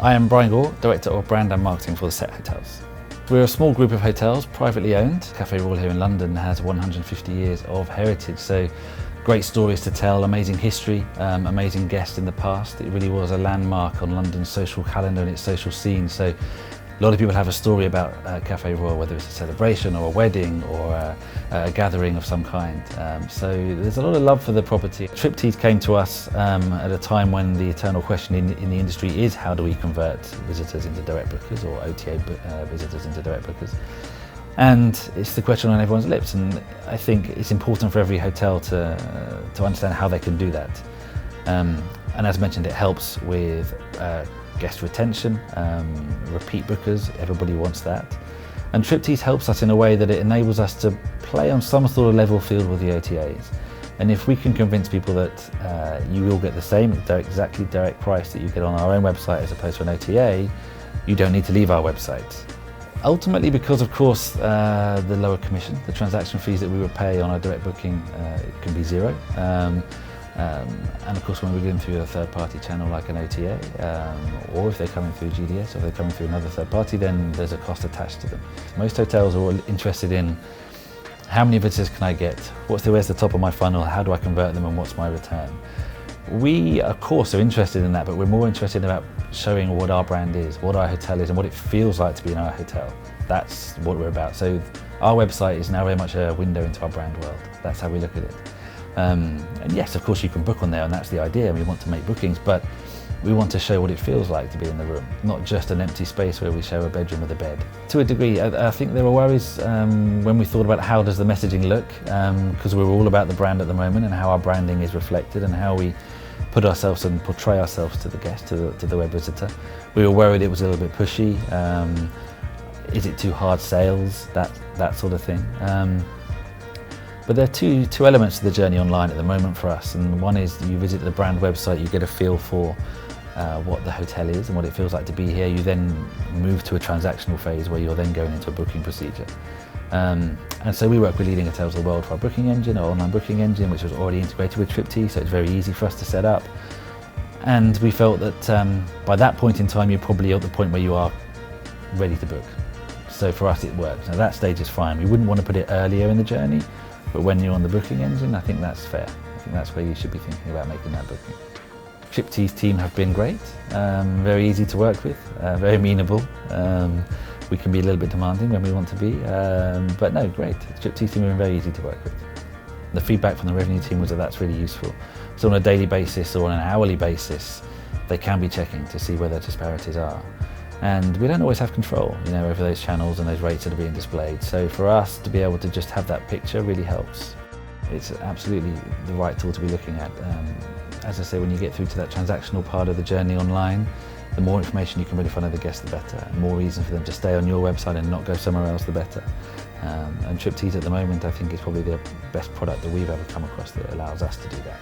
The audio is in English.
I am Brian Gore, Director of Brand and Marketing for the Set Hotels. We're a small group of hotels, privately owned. Café Royal here in London has 150 years of heritage, so great stories to tell, amazing history, amazing guests in the past. It really was a landmark on London's social calendar and its social scene. So a lot of people have a story about Café Royal, whether it's a celebration or a wedding or a gathering of some kind. So there's a lot of love for the property. Triptease came to us at a time when the eternal question in the industry is how do we convert visitors into direct bookers or OTA visitors into direct bookers. And it's the question on everyone's lips, and I think it's important for every hotel to understand how they can do that. And as mentioned, it helps with guest retention, repeat bookers, everybody wants that. And Triptease helps us in a way that it enables us to play on some sort of level field with the OTAs. And if we can convince people that you will get the same exactly direct price that you get on our own website as opposed to an OTA, you don't need to leave our website. Ultimately, because of course the lower commission, the transaction fees that we would pay on a direct booking it can be zero. And of course when we're going through a third-party channel like an OTA, or if they're coming through GDS or if they're coming through another third party, then there's a cost attached to them. Most hotels are all interested in how many visitors can I get, where's the top of my funnel, how do I convert them and what's my return. We of course are interested in that, but we're more interested about showing what our brand is, what our hotel is and what it feels like to be in our hotel. That's what we're about. So our website is now very much a window into our brand world. That's how we look at it. And yes, of course you can book on there and that's the idea, and we want to make bookings, but we want to show what it feels like to be in the room, not just an empty space where we show a bedroom with a bed. To a degree, I think there were worries when we thought about how does the messaging look, because we're all about the brand at the moment and how our branding is reflected and how we put ourselves and portray ourselves to the guest, to the web visitor. We were worried it was a little bit pushy. Is it too hard sales, that sort of thing. But there are two elements to the journey online at the moment for us, and one is you visit the brand website, you get a feel for what the hotel is and what it feels like to be here. You then move to a transactional phase where you're then going into a booking procedure. And so we work with leading hotels of the world for our booking engine, our online booking engine, which was already integrated with Triptease, so it's very easy for us to set up. And we felt that by that point in time, you're probably at the point where you are ready to book. So for us, it works. Now that stage is fine. We wouldn't want to put it earlier in the journey, but when you're on the booking engine, I think that's fair. I think that's where you should be thinking about making that booking. Triptease team have been great, very easy to work with, very amenable. We can be a little bit demanding when we want to be, but no, great. Triptease team have been very easy to work with. The feedback from the revenue team was that that's really useful. So on a daily basis or on an hourly basis, they can be checking to see where the disparities are. And we don't always have control, over those channels and those rates that are being displayed. So for us to be able to just have that picture really helps. It's absolutely the right tool to be looking at. As I say, when you get through to that transactional part of the journey online, the more information you can put in front of the guest, the better. The more reason for them to stay on your website and not go somewhere else, the better. And Triptease at the moment, I think, is probably the best product that we've ever come across that allows us to do that.